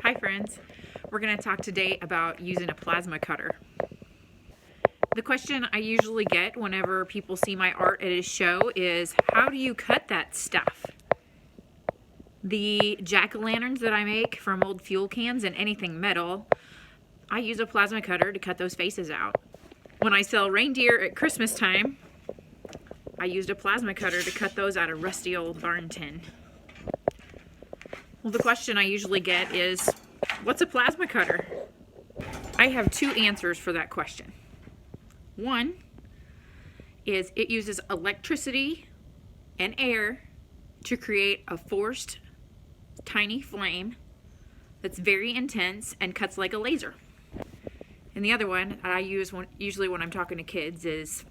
Hi friends, we're going to talk today about using a plasma cutter. The question I usually get whenever people see my art at a show is, how do you cut that stuff? The jack-o'-lanterns that I make from old fuel cans and anything metal, I use a plasma cutter to cut those faces out. When I sell reindeer at Christmas time, I used a plasma cutter to cut those out of rusty old barn tin. Well, the question I usually get is, what's a plasma cutter? I have two answers for that question. One is it uses electricity and air to create a forced tiny flame that's very intense and cuts like a laser. And the other one I use usually when I'm talking to kids is,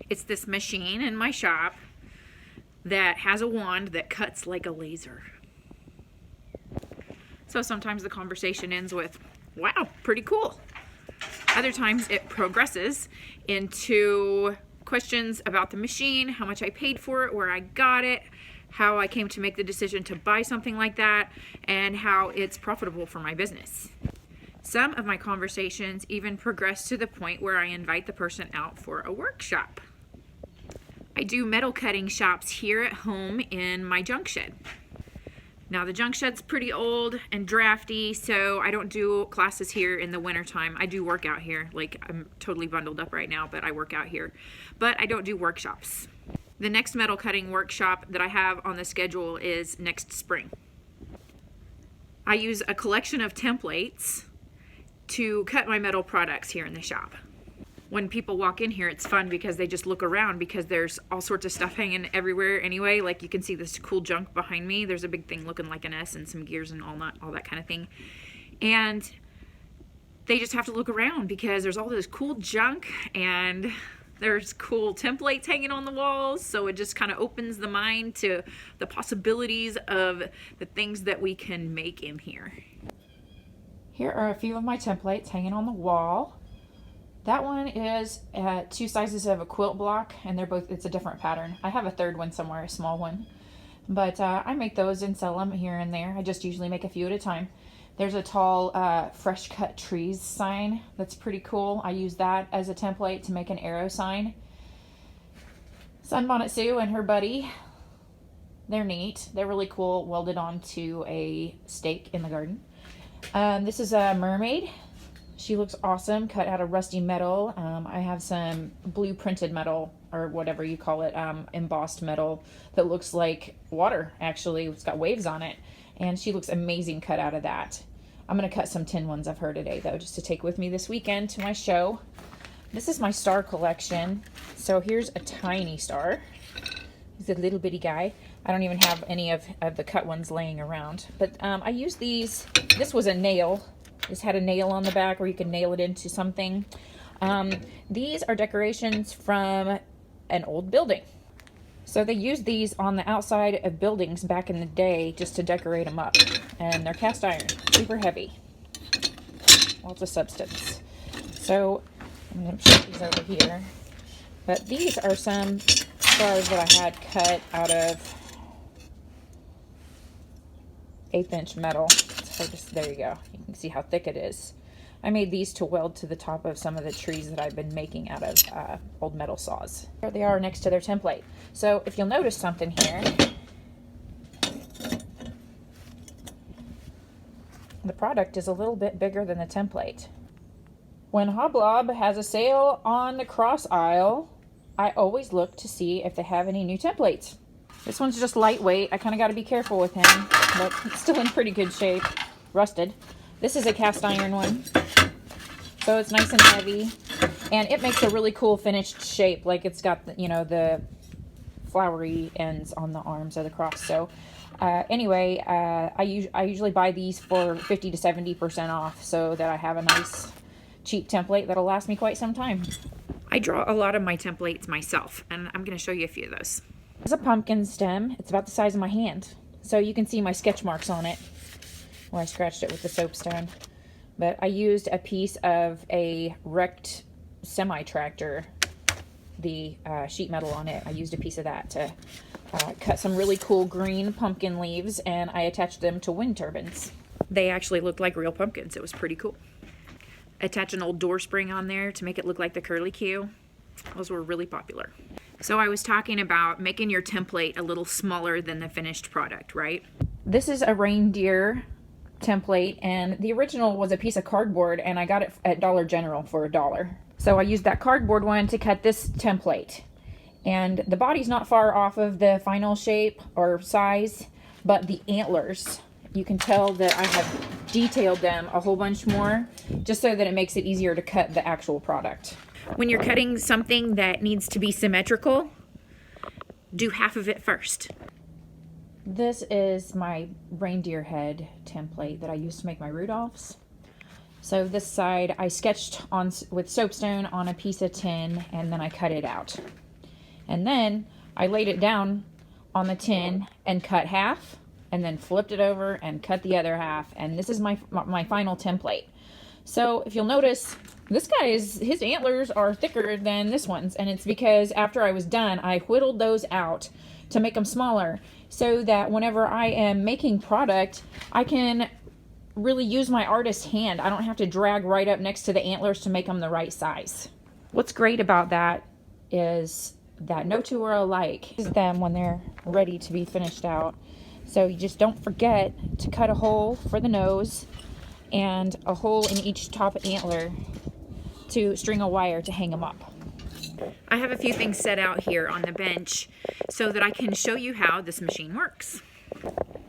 it's this machine in my shop that has a wand that cuts like a laser. So sometimes the conversation ends with, wow, pretty cool. Other times it progresses into questions about the machine, how much I paid for it, where I got it, how I came to make the decision to buy something like that, and how it's profitable for my business. Some of my conversations even progress to the point where I invite the person out for a workshop. I do metal cutting shops here at home in my junk shed. Now the junk shed's pretty old and drafty, so I don't do classes here in the wintertime. I do work out here, like I'm totally bundled up right now, but I work out here. But I don't do workshops. The next metal cutting workshop that I have on the schedule is next spring. I use a collection of templates to cut my metal products here in the shop. When people walk in here, it's fun because they just look around because there's all sorts of stuff hanging everywhere anyway. Like you can see this cool junk behind me. There's a big thing looking like an S and some gears and all that kind of thing. And they just have to look around because there's all this cool junk and there's cool templates hanging on the walls. So it just kind of opens the mind to the possibilities of the things that we can make in here. Here are a few of my templates hanging on the wall. That one is two sizes of a quilt block, and it's a different pattern. I have a third one somewhere, a small one. But I make those and sell them here and there. I just usually make a few at a time. There's a tall fresh cut trees sign that's pretty cool. I use that as a template to make an arrow sign. Sunbonnet Sue and her buddy, they're neat. They're really cool, welded onto a stake in the garden. This is a mermaid. She looks awesome, cut out of rusty metal. I have some blue printed metal, or whatever you call it, embossed metal that looks like water, actually. It's got waves on it, and she looks amazing cut out of that. I'm going to cut some tin ones of her today, though, just to take with me this weekend to my show. This is my star collection. So here's a tiny star. He's a little bitty guy. I don't even have any of the cut ones laying around. But I use these. This was a nail. This had a nail on the back where you can nail it into something. These are decorations from an old building. So they used these on the outside of buildings back in the day just to decorate them up. And they're cast iron, super heavy. Lots of substance. So I'm going to put these over here. But these are some stars that I had cut out of 1/8" metal. There you go. You can see how thick it is. I made these to weld to the top of some of the trees that I've been making out of old metal saws. There they are next to their template. So if you'll notice something here, the product is a little bit bigger than the template. When Hoblob has a sale on the cross aisle, I always look to see if they have any new templates. This one's just lightweight. I kind of got to be careful with him, but it's still in pretty good shape. Rusted. This is a cast iron one, so it's nice and heavy, and it makes a really cool finished shape. Like it's got the, the flowery ends on the arms of the cross. So anyway, I usually buy these for 50 to 70% off, so that I have a nice cheap template that'll last me quite some time. I draw a lot of my templates myself, and I'm going to show you a few of those. There's a pumpkin stem. It's about the size of my hand, so you can see my sketch marks on it where I scratched it with the soapstone. But I used a piece of a wrecked semi-tractor, the sheet metal on it. I used a piece of that to cut some really cool green pumpkin leaves, and I attached them to wind turbines. they actually looked like real pumpkins. It was pretty cool. Attach an old door spring on there to make it look like the curly Q. Those were really popular. So I was talking about making your template a little smaller than the finished product, right? This is a reindeer template, and the original was a piece of cardboard, and I got it at Dollar General for $1. So I used that cardboard one to cut this template. And the body's not far off of the final shape or size, but the antlers, you can tell that I have detailed them a whole bunch more, just so that it makes it easier to cut the actual product. When you're cutting something that needs to be symmetrical, do half of it first. This is my reindeer head template that I used to make my Rudolphs. So this side I sketched on with soapstone on a piece of tin, and then I cut it out. And then I laid it down on the tin and cut half, and then flipped it over and cut the other half. And this is my final template. So if you'll notice, this guy's, his antlers are thicker than this one's, and it's because after I was done, I whittled those out to make them smaller, so that whenever I am making product, I can really use my artist's hand. I don't have to drag right up next to the antlers to make them the right size. What's great about that is that no two are alike. This is them when they're ready to be finished out. So you just don't forget to cut a hole for the nose and a hole in each top antler to string a wire to hang them up. I have a few things set out here on the bench so that I can show you how this machine works.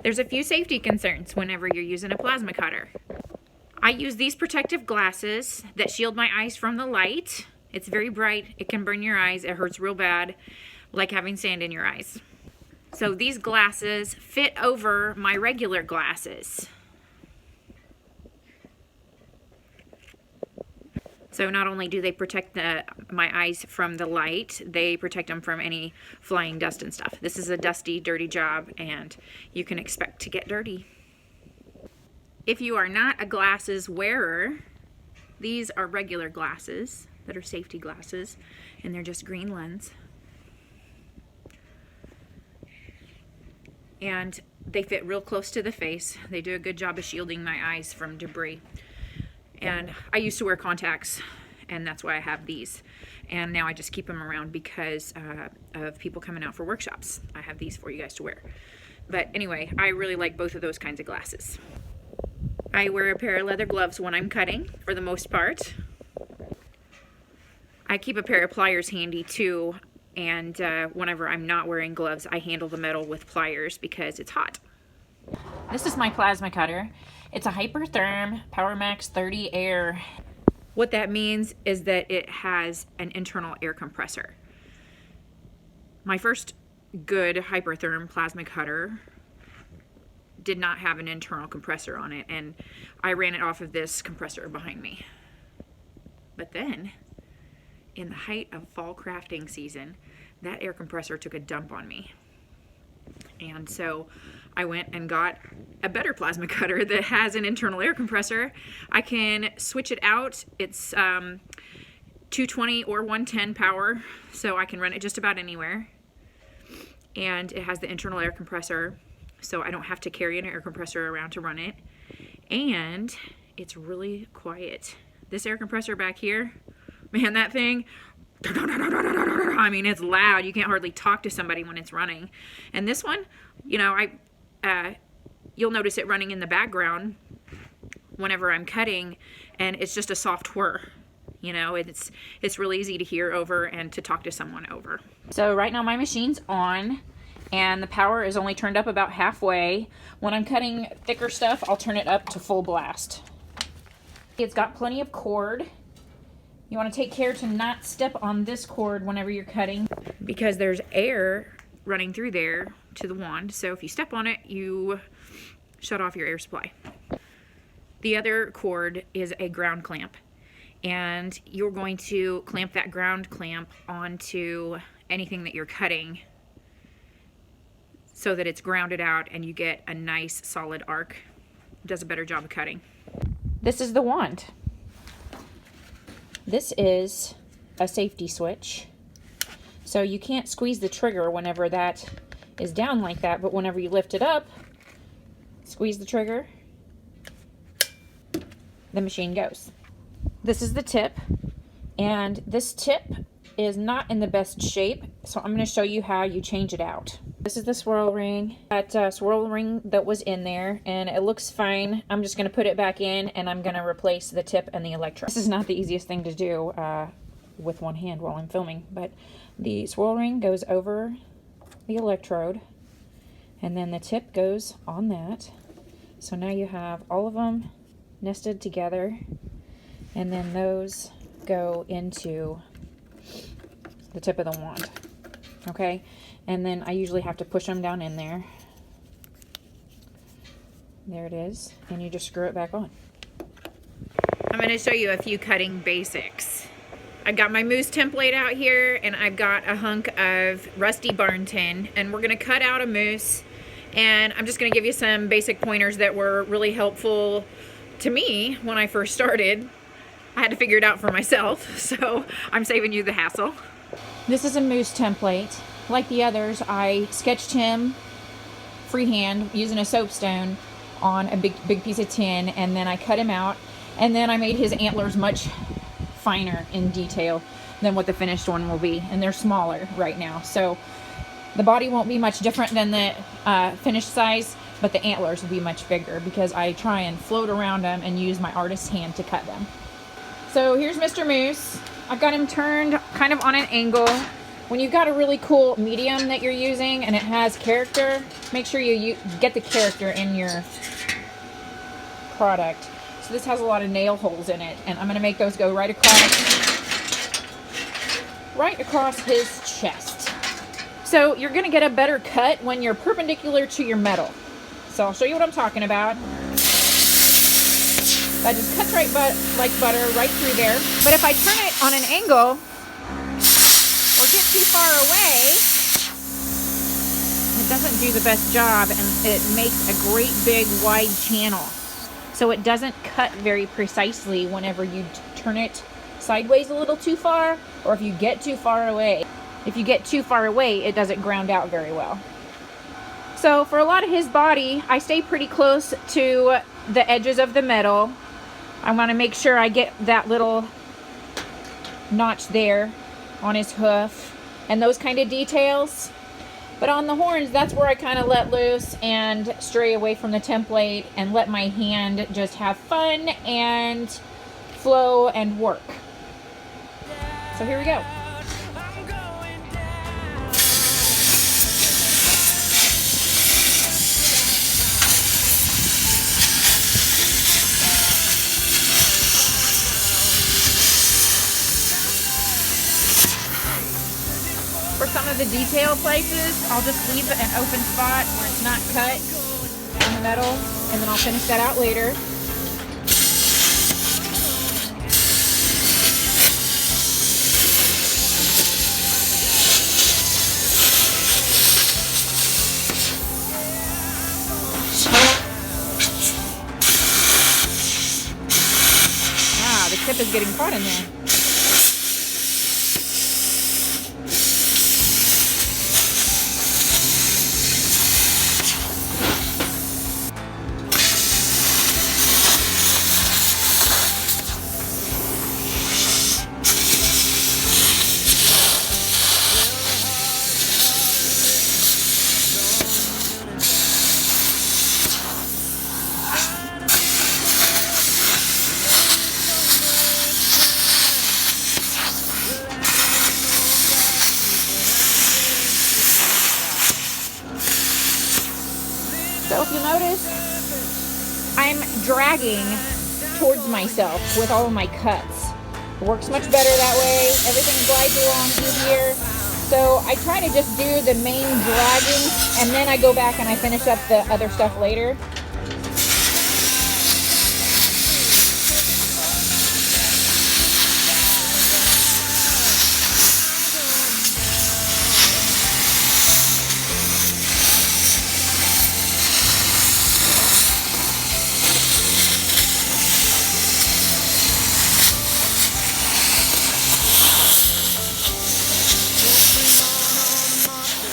There's a few safety concerns whenever you're using a plasma cutter. I use these protective glasses that shield my eyes from the light. It's very bright, it can burn your eyes, it hurts real bad, like having sand in your eyes. So these glasses fit over my regular glasses. So not only do they protect my eyes from the light, they protect them from any flying dust and stuff. This is a dusty, dirty job, and you can expect to get dirty. If you are not a glasses wearer, these are regular glasses that are safety glasses, and they're just green lens. And they fit real close to the face. They do a good job of shielding my eyes from debris. And I used to wear contacts, and that's why I have these. And now I just keep them around because of people coming out for workshops. I have these for you guys to wear. But anyway, I really like both of those kinds of glasses. I wear a pair of leather gloves when I'm cutting, for the most part. I keep a pair of pliers handy too, and whenever I'm not wearing gloves, I handle the metal with pliers because it's hot. This is my plasma cutter. It's a Hypertherm PowerMax 30 Air. What that means is that it has an internal air compressor. My first good Hypertherm plasma cutter did not have an internal compressor on it, and I ran it off of this compressor behind me. But then, in the height of fall crafting season, that air compressor took a dump on me. And so I went and got a better plasma cutter that has an internal air compressor. I can switch it out. It's 220 or 110 power, so I can run it just about anywhere. And it has the internal air compressor, so I don't have to carry an air compressor around to run it. And it's really quiet. This air compressor back here, man, that thing, I mean, it's loud. You can't hardly talk to somebody when it's running. And this one, you know, you'll notice it running in the background whenever I'm cutting, and it's just a soft whir. You know, it's really easy to hear over and to talk to someone over. So right now my machine's on, and the power is only turned up about halfway. When I'm cutting thicker stuff, I'll turn it up to full blast. It's got plenty of cord. You want to take care to not step on this cord whenever you're cutting, because there's air running through there to the wand. So if you step on it, you shut off your air supply. The other cord is a ground clamp, and you're going to clamp that ground clamp onto anything that you're cutting so that it's grounded out and you get a nice solid arc. It does a better job of cutting. This is the wand. This is a safety switch. So you can't squeeze the trigger whenever that is down like that, but whenever you lift it up, squeeze the trigger, the machine goes. This is the tip, and this tip is not in the best shape, so I'm going to show you how you change it out. This is the swirl ring. That swirl ring that was in there, and it looks fine. I'm just going to put it back in, and I'm going to replace the tip and the electrode. This is not the easiest thing to do with one hand while I'm filming, but the swirl ring goes over the electrode, and then the tip goes on that. So now you have all of them nested together, and then those go into the tip of the wand. Okay, and then I usually have to push them down in there. There it is, and you just screw it back on. I'm going to show you a few cutting basics. I've got my mousse template out here, and I've got a hunk of rusty barn tin, and we're going to cut out a mousse, and I'm just going to give you some basic pointers that were really helpful to me when I first started. I had to figure it out for myself, so I'm saving you the hassle. This is a mousse template. Like the others, I sketched him freehand using a soapstone on a big piece of tin, and then I cut him out, and then I made his antlers much finer in detail than what the finished one will be, and they're smaller right now, so the body won't be much different than the finished size, but the antlers will be much bigger because I try and float around them and use my artist's hand to cut them. So here's Mr. Moose. I've got him turned kind of on an angle. When you've got a really cool medium that you're using and it has character, make sure you get the character in your product. So this has a lot of nail holes in it, and I'm going to make those go right across his chest. So you're going to get a better cut when you're perpendicular to your metal. So I'll show you what I'm talking about. That just cuts right like butter right through there. But if I turn it on an angle or get too far away, it doesn't do the best job, and it makes a great big wide channel. So it doesn't cut very precisely whenever you turn it sideways a little too far, or if you get too far away. If you get too far away, it doesn't ground out very well. So for a lot of his body, I stay pretty close to the edges of the metal. I want to make sure I get that little notch there on his hoof and those kind of details. But on the horns, that's where I kind of let loose and stray away from the template and let my hand just have fun and flow and work. So here we go. For some of the detail places, I'll just leave an open spot where it's not cut in the metal, and then I'll finish that out later. Ah, the tip is getting caught in there. So if you notice, I'm dragging towards myself with all of my cuts. It works much better that way. Everything glides along easier. So I try to just do the main dragging, and then I go back and I finish up the other stuff later.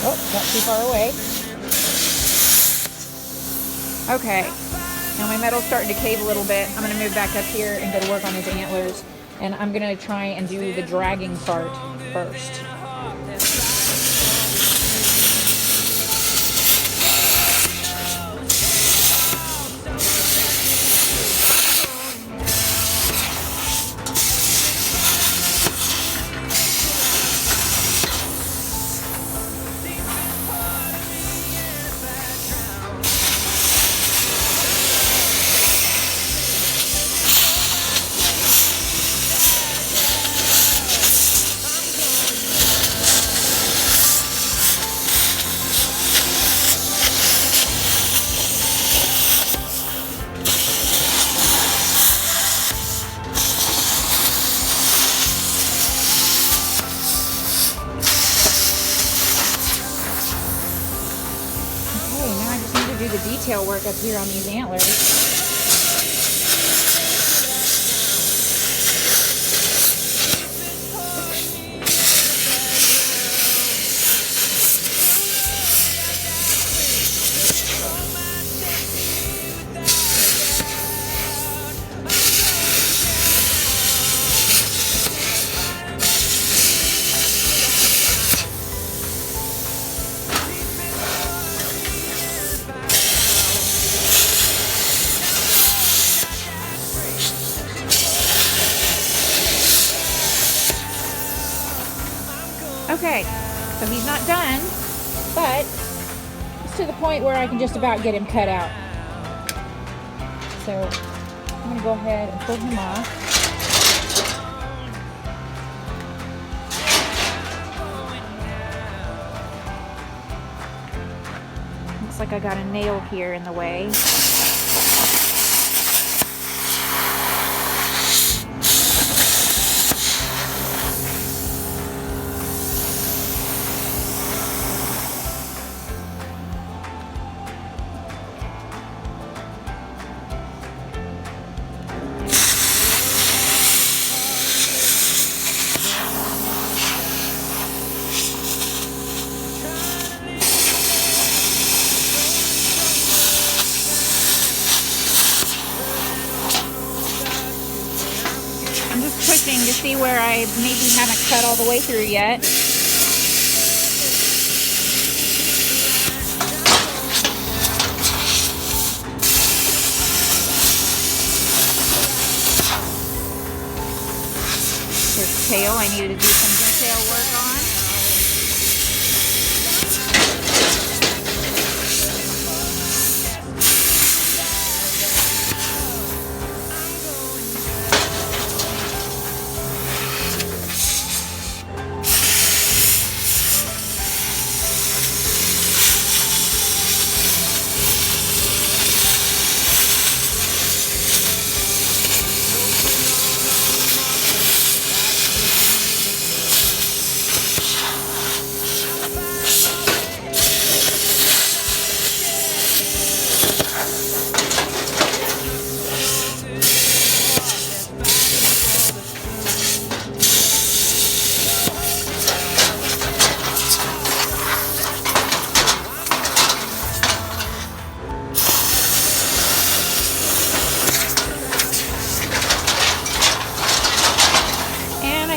Oh, got too far away. Okay, Now my metal's starting to cave a little bit. I'm going to move back up here and go to work on his antlers. And I'm going to try and do the dragging part first. Do the detail work up here on these antlers. Okay, so he's not done, but it's to the point where I can just about get him cut out. So I'm going to go ahead and pull him off. Looks like I got a nail here in the way. Pushing to see where I maybe haven't cut all the way through yet. His tail, I needed to do some detail work on.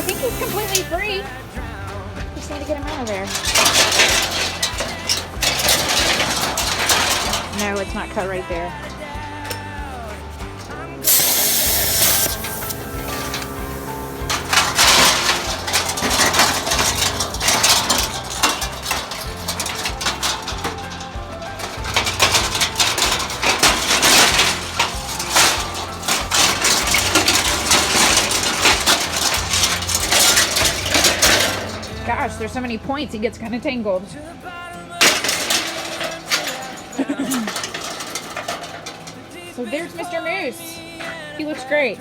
He's completely free. Just need to get him out of there. No, it's not cut right there. Gosh, there's so many points, he gets kind of tangled. So there's Mr. Moose. He looks great.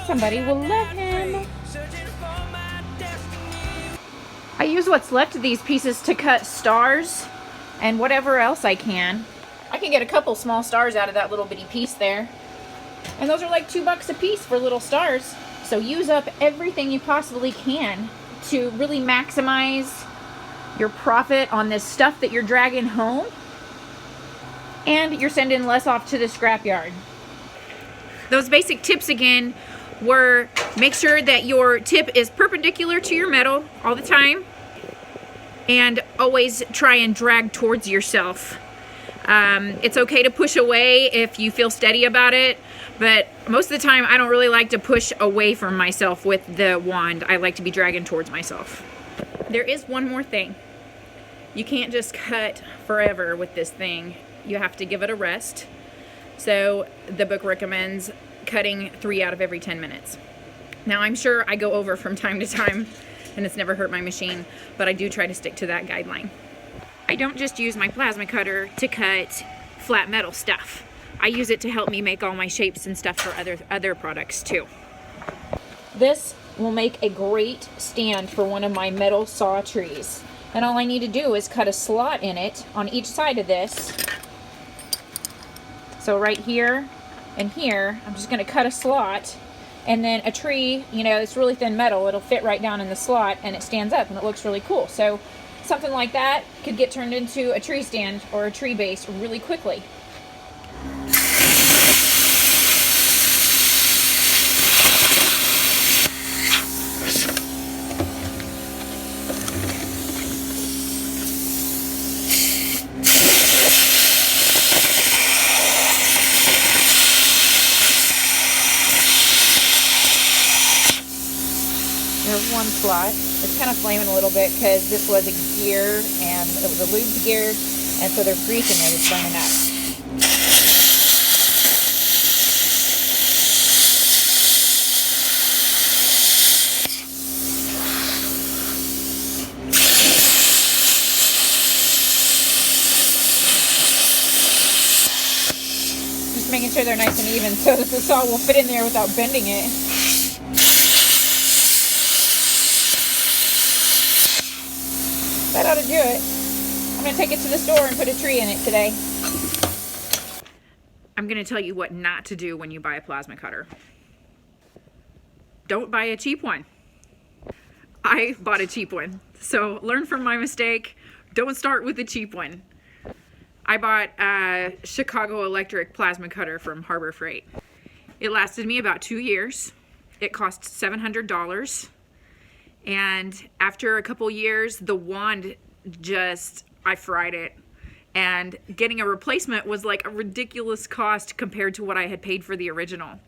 Somebody will love him. I use what's left of these pieces to cut stars and whatever else I can. I can get a couple small stars out of that little bitty piece there. And those are like $2 a piece for little stars. So use up everything you possibly can to really maximize your profit on this stuff that you're dragging home. and you're sending less off to the scrapyard. Those basic tips again were: make sure that your tip is perpendicular to your metal all the time, and always try and drag towards yourself. It's okay to push away if you feel steady about it, but most of the time I don't really like to push away from myself with the wand. I like to be dragging towards myself. There is one more thing. You can't just cut forever with this thing. You have to give it a rest. So the book recommends cutting 3 out of every 10 minutes. Now I'm sure I go over from time to time and it's never hurt my machine, but I do try to stick to that guideline. I don't just use my plasma cutter to cut flat metal stuff. I use it to help me make all my shapes and stuff for other products too. This will make a great stand for one of my metal saw trees. And all I need to do is cut a slot in it on each side of this. So right here and here, I'm just going to cut a slot, and then a tree, you know, it's really thin metal, it'll fit right down in the slot and it stands up and it looks really cool. So something like that could get turned into a tree stand or a tree base really quickly. There's one slot. It's kind of flaming a little bit because this was a gear and it was a lubed gear, and so there's grease in there that's flaming up. Just making sure they're nice and even so that the saw will fit in there without bending it. That ought to do it. I'm going to take it to the store and put a tree in it today. I'm going to tell you what not to do when you buy a plasma cutter. Don't buy a cheap one. I bought a cheap one, so learn from my mistake. Don't start with a cheap one. I bought a Chicago Electric plasma cutter from Harbor Freight. It lasted me about 2 years. It cost $700. And after a couple years, the wand I fried it. And getting a replacement was like a ridiculous cost compared to what I had paid for the original.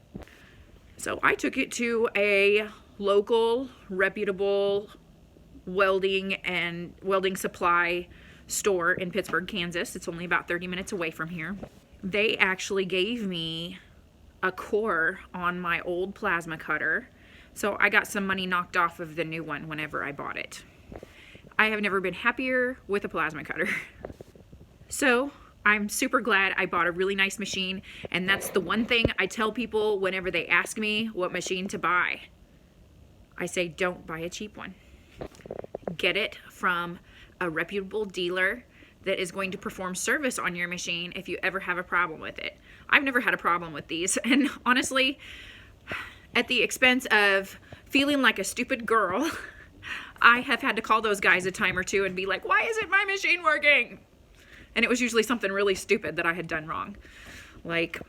So I took it to a local, reputable welding supply store in Pittsburgh, Kansas. It's only about 30 minutes away from here. They actually gave me a core on my old plasma cutter. So I got some money knocked off of the new one whenever I bought it. I have never been happier with a plasma cutter. So I'm super glad I bought a really nice machine, and that's the one thing I tell people whenever they ask me what machine to buy. I say, don't buy a cheap one. Get it from a reputable dealer that is going to perform service on your machine if you ever have a problem with it. I've never had a problem with these, and honestly, at the expense of feeling like a stupid girl, I have had to call those guys a time or two and be like, why isn't my machine working? And it was usually something really stupid that I had done wrong. Like,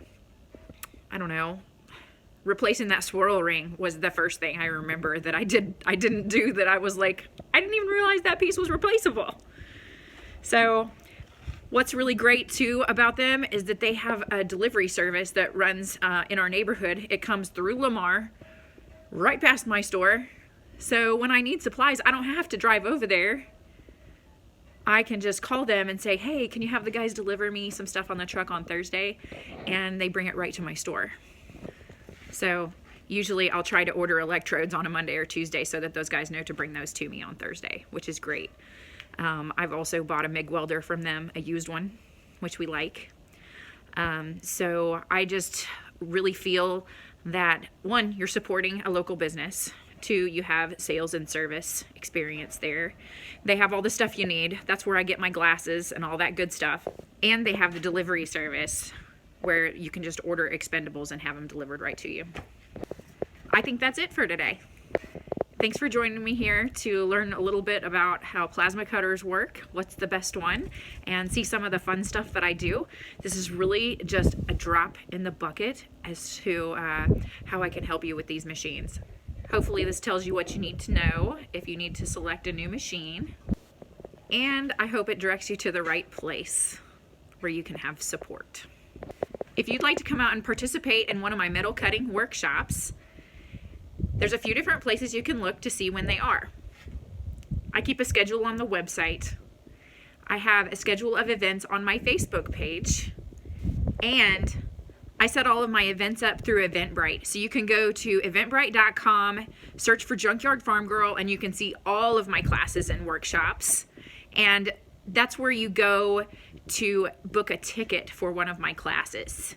I don't know, replacing that swirl ring was the first thing I remember that I didn't do, that I was like, I didn't even realize that piece was replaceable. So what's really great too about them is that they have a delivery service that runs in our neighborhood. It comes through Lamar, right past my store. So when I need supplies, I don't have to drive over there. I can just call them and say, hey, can you have the guys deliver me some stuff on the truck on Thursday? And they bring it right to my store. So usually I'll try to order electrodes on a Monday or Tuesday so that those guys know to bring those to me on Thursday, which is great. I've also bought a MIG welder from them, a used one, which we like. So I just really feel that, one, you're supporting a local business. 2, you have sales and service experience there. They have all the stuff you need. That's where I get my glasses and all that good stuff. And they have the delivery service where you can just order expendables and have them delivered right to you. I think that's it for today. Thanks for joining me here to learn a little bit about how plasma cutters work, what's the best one, and see some of the fun stuff that I do. This is really just a drop in the bucket as to how I can help you with these machines. Hopefully this tells you what you need to know if you need to select a new machine, and I hope it directs you to the right place where you can have support. If you'd like to come out and participate in one of my metal cutting workshops, there's a few different places you can look to see when they are. I keep a schedule on the website. I have a schedule of events on my Facebook page, and I set all of my events up through Eventbrite. So you can go to eventbrite.com, search for Junkyard Farm Girl, and you can see all of my classes and workshops. And that's where you go to book a ticket for one of my classes.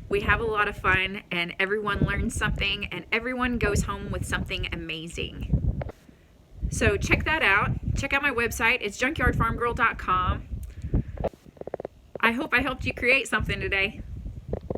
We have a lot of fun, and everyone learns something, and everyone goes home with something amazing. So check that out. Check out my website. It's junkyardfarmgirl.com. I hope I helped you create something today.